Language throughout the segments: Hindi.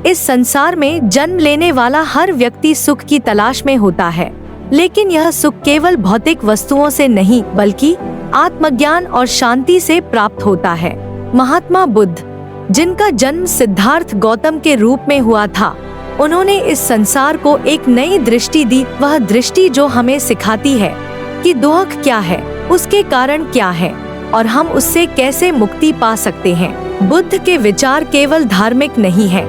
इस संसार में जन्म लेने वाला हर व्यक्ति सुख की तलाश में होता है, लेकिन यह सुख केवल भौतिक वस्तुओं से नहीं बल्कि आत्मज्ञान और शांति से प्राप्त होता है। महात्मा बुद्ध, जिनका जन्म सिद्धार्थ गौतम के रूप में हुआ था, उन्होंने इस संसार को एक नई दृष्टि दी। वह दृष्टि जो हमें सिखाती है कि दुख क्या है, उसके कारण क्या है और हम उससे कैसे मुक्ति पा सकते हैं। बुद्ध के विचार केवल धार्मिक नहीं है,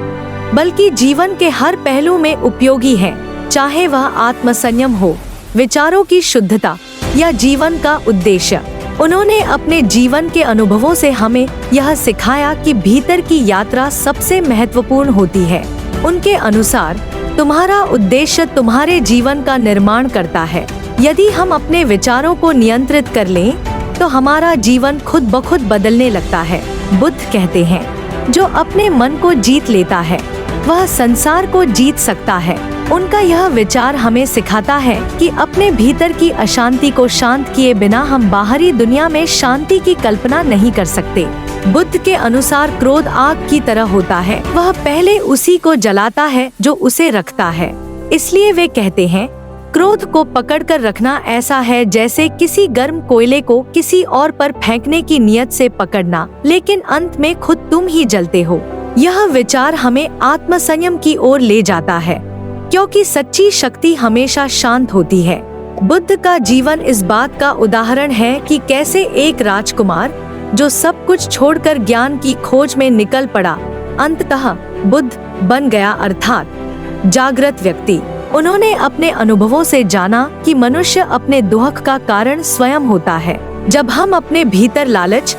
बल्कि जीवन के हर पहलू में उपयोगी है, चाहे वह आत्मसंयम हो, विचारों की शुद्धता या जीवन का उद्देश्य। उन्होंने अपने जीवन के अनुभवों से हमें यह सिखाया कि भीतर की यात्रा सबसे महत्वपूर्ण होती है। उनके अनुसार तुम्हारा उद्देश्य तुम्हारे जीवन का निर्माण करता है। यदि हम अपने विचारों को नियंत्रित कर लें, तो हमारा जीवन खुद ब खुद बदलने लगता है। बुद्ध कहते हैं, जो अपने मन को जीत लेता है वह संसार को जीत सकता है। उनका यह विचार हमें सिखाता है कि अपने भीतर की अशांति को शांत किए बिना हम बाहरी दुनिया में शांति की कल्पना नहीं कर सकते। बुद्ध के अनुसार क्रोध आग की तरह होता है, वह पहले उसी को जलाता है जो उसे रखता है। इसलिए वे कहते हैं, क्रोध को पकड़कर रखना ऐसा है जैसे किसी गर्म कोयले को किसी और पर फेंकने की नियत से पकड़ना, लेकिन अंत में खुद तुम ही जलते हो। यह विचार हमें आत्मसंयम की ओर ले जाता है, क्योंकि सच्ची शक्ति हमेशा शांत होती है। बुद्ध का जीवन इस बात का उदाहरण है कि कैसे एक राजकुमार जो सब कुछ छोड़कर ज्ञान की खोज में निकल पड़ा, अंततः बुद्ध बन गया, अर्थात जागृत व्यक्ति। उन्होंने अपने अनुभवों से जाना कि मनुष्य अपने दुख का कारण स्वयं होता है। जब हम अपने भीतर लालच,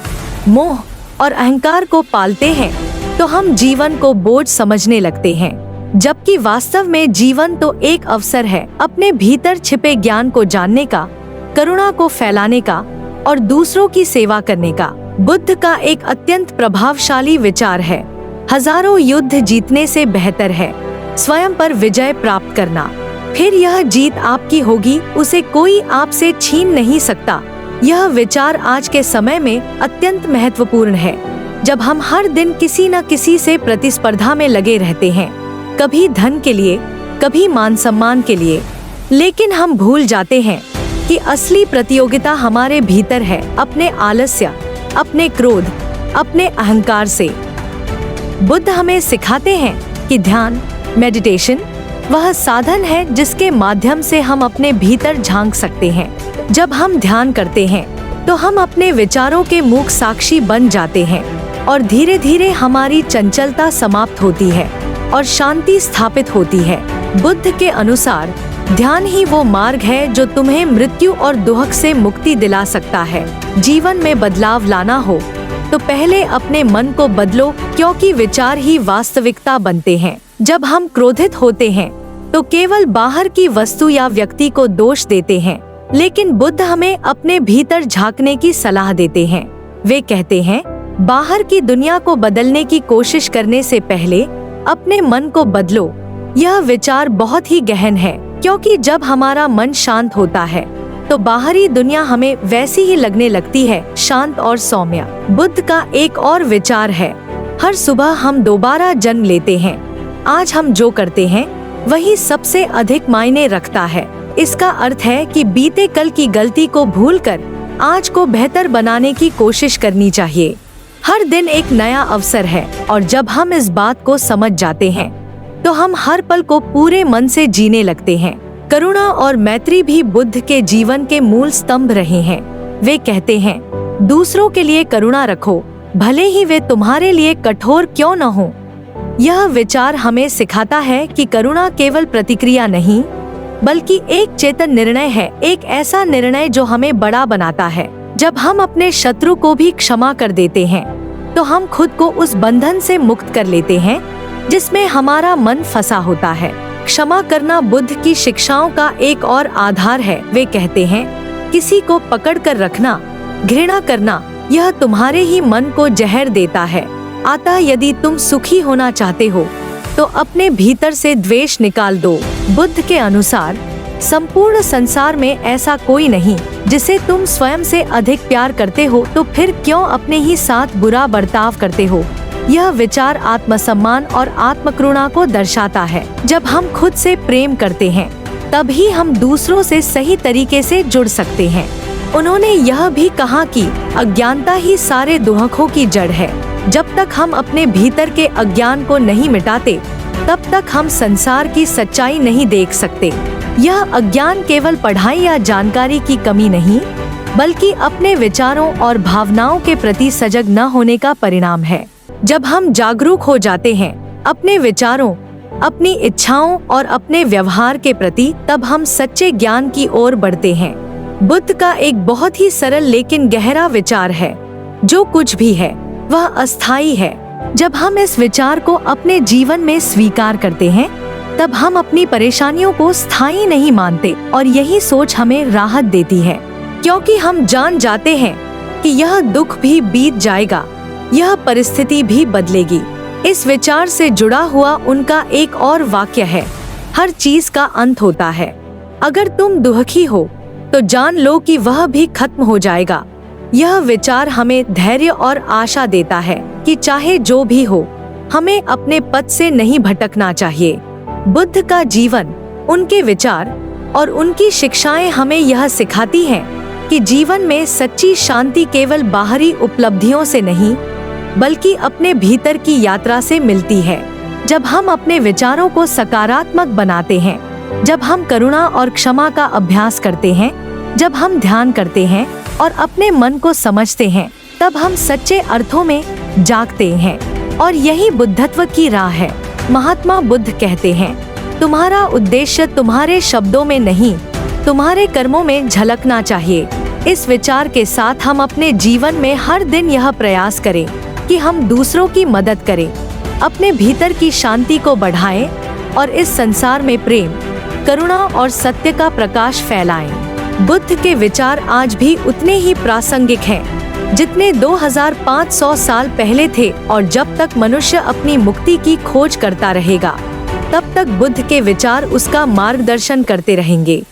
मोह और अहंकार को पालते हैं, तो हम जीवन को बोझ समझने लगते हैं, जबकि वास्तव में जीवन तो एक अवसर है अपने भीतर छिपे ज्ञान को जानने का, करुणा को फैलाने का और दूसरों की सेवा करने का। बुद्ध का एक अत्यंत प्रभावशाली विचार है, हजारों युद्ध जीतने से बेहतर है स्वयं पर विजय प्राप्त करना। फिर यह जीत आपकी होगी, उसे कोई आपसे छीन नहीं सकता। यह विचार आज के समय में अत्यंत महत्वपूर्ण है, जब हम हर दिन किसी न किसी से प्रतिस्पर्धा में लगे रहते हैं, कभी धन के लिए, कभी मान सम्मान के लिए, लेकिन हम भूल जाते हैं कि असली प्रतियोगिता हमारे भीतर है, अपने आलस्य, अपने क्रोध, अपने अहंकार से। बुद्ध हमें सिखाते हैं कि ध्यान, मेडिटेशन वह साधन है जिसके माध्यम से हम अपने भीतर झांक सकते हैं। जब हम ध्यान करते हैं तो हम अपने विचारों के मूक साक्षी बन जाते हैं और धीरे धीरे हमारी चंचलता समाप्त होती है और शांति स्थापित होती है। बुद्ध के अनुसार ध्यान ही वो मार्ग है जो तुम्हें मृत्यु और दुख से मुक्ति दिला सकता है। जीवन में बदलाव लाना हो तो पहले अपने मन को बदलो, क्योंकि विचार ही वास्तविकता बनते हैं। जब हम क्रोधित होते हैं तो केवल बाहर की वस्तु या व्यक्ति को दोष देते हैं, लेकिन बुद्ध हमें अपने भीतर झांकने की सलाह देते हैं। वे कहते हैं, बाहर की दुनिया को बदलने की कोशिश करने से पहले अपने मन को बदलो। यह विचार बहुत ही गहन है, क्योंकि जब हमारा मन शांत होता है तो बाहरी दुनिया हमें वैसी ही लगने लगती है, शांत और सौम्य। बुद्ध का एक और विचार है, हर सुबह हम दोबारा जन्म लेते हैं। आज हम जो करते हैं वही सबसे अधिक मायने रखता है। इसका अर्थ है कि बीते कल की गलती को भूलकर आज को बेहतर बनाने की कोशिश करनी चाहिए। हर दिन एक नया अवसर है और जब हम इस बात को समझ जाते हैं तो हम हर पल को पूरे मन से जीने लगते हैं। करुणा और मैत्री भी बुद्ध के जीवन के मूल स्तंभ रहे हैं। वे कहते हैं, दूसरों के लिए करुणा रखो, भले ही वे तुम्हारे लिए कठोर क्यों न हो। यह विचार हमें सिखाता है कि करुणा केवल प्रतिक्रिया नहीं, बल्कि एक चेतन निर्णय है, एक ऐसा निर्णय जो हमें बड़ा बनाता है। जब हम अपने शत्रु को भी क्षमा कर देते हैं तो हम खुद को उस बंधन से मुक्त कर लेते हैं जिसमें हमारा मन फंसा होता है। क्षमा करना बुद्ध की शिक्षाओं का एक और आधार है। वे कहते हैं, किसी को पकड़ कर रखना, घृणा करना, यह तुम्हारे ही मन को जहर देता है। अतः यदि तुम सुखी होना चाहते हो तो अपने भीतर से द्वेष निकाल दो। बुद्ध के अनुसार संपूर्ण संसार में ऐसा कोई नहीं जिसे तुम स्वयं से अधिक प्यार करते हो, तो फिर क्यों अपने ही साथ बुरा बर्ताव करते हो। यह विचार आत्मसम्मान और आत्मकरुणा को दर्शाता है। जब हम खुद से प्रेम करते हैं तभी हम दूसरों से सही तरीके से जुड़ सकते हैं। उन्होंने यह भी कहा कि अज्ञानता ही सारे दुखों की जड़ है। जब तक हम अपने भीतर के अज्ञान को नहीं मिटाते तब तक हम संसार की सच्चाई नहीं देख सकते। यह अज्ञान केवल पढ़ाई या जानकारी की कमी नहीं, बल्कि अपने विचारों और भावनाओं के प्रति सजग न होने का परिणाम है। जब हम जागरूक हो जाते हैं अपने विचारों, अपनी इच्छाओं और अपने व्यवहार के प्रति, तब हम सच्चे ज्ञान की ओर बढ़ते हैं। बुद्ध का एक बहुत ही सरल लेकिन गहरा विचार है, जो कुछ भी है वह अस्थायी है। जब हम इस विचार को अपने जीवन में स्वीकार करते हैं तब हम अपनी परेशानियों को स्थायी नहीं मानते और यही सोच हमें राहत देती है, क्योंकि हम जान जाते हैं कि यह दुख भी बीत जाएगा, यह परिस्थिति भी बदलेगी। इस विचार से जुड़ा हुआ उनका एक और वाक्य है, हर चीज का अंत होता है। अगर तुम दुखी हो तो जान लो कि वह भी खत्म हो जाएगा। यह विचार हमें धैर्य और आशा देता है कि चाहे जो भी हो, हमें अपने पथ से नहीं भटकना चाहिए। बुद्ध का जीवन, उनके विचार और उनकी शिक्षाएं हमें यह सिखाती हैं कि जीवन में सच्ची शांति केवल बाहरी उपलब्धियों से नहीं, बल्कि अपने भीतर की यात्रा से मिलती है। जब हम अपने विचारों को सकारात्मक बनाते हैं, जब हम करुणा और क्षमा का अभ्यास करते हैं, जब हम ध्यान करते हैं और अपने मन को समझते हैं, तब हम सच्चे अर्थों में जागते हैं। और यही बुद्धत्व की राह है। महात्मा बुद्ध कहते हैं, तुम्हारा उद्देश्य तुम्हारे शब्दों में नहीं, तुम्हारे कर्मों में झलकना चाहिए। इस विचार के साथ हम अपने जीवन में हर दिन यह प्रयास करें कि हम दूसरों की मदद करें, अपने भीतर की शांति को बढ़ाएं और इस संसार में प्रेम, करुणा और सत्य का प्रकाश फैलाएं। बुद्ध के विचार आज भी उतने ही प्रासंगिक हैं जितने 2500 साल पहले थे, और जब तक मनुष्य अपनी मुक्ति की खोज करता रहेगा तब तक बुद्ध के विचार उसका मार्गदर्शन करते रहेंगे।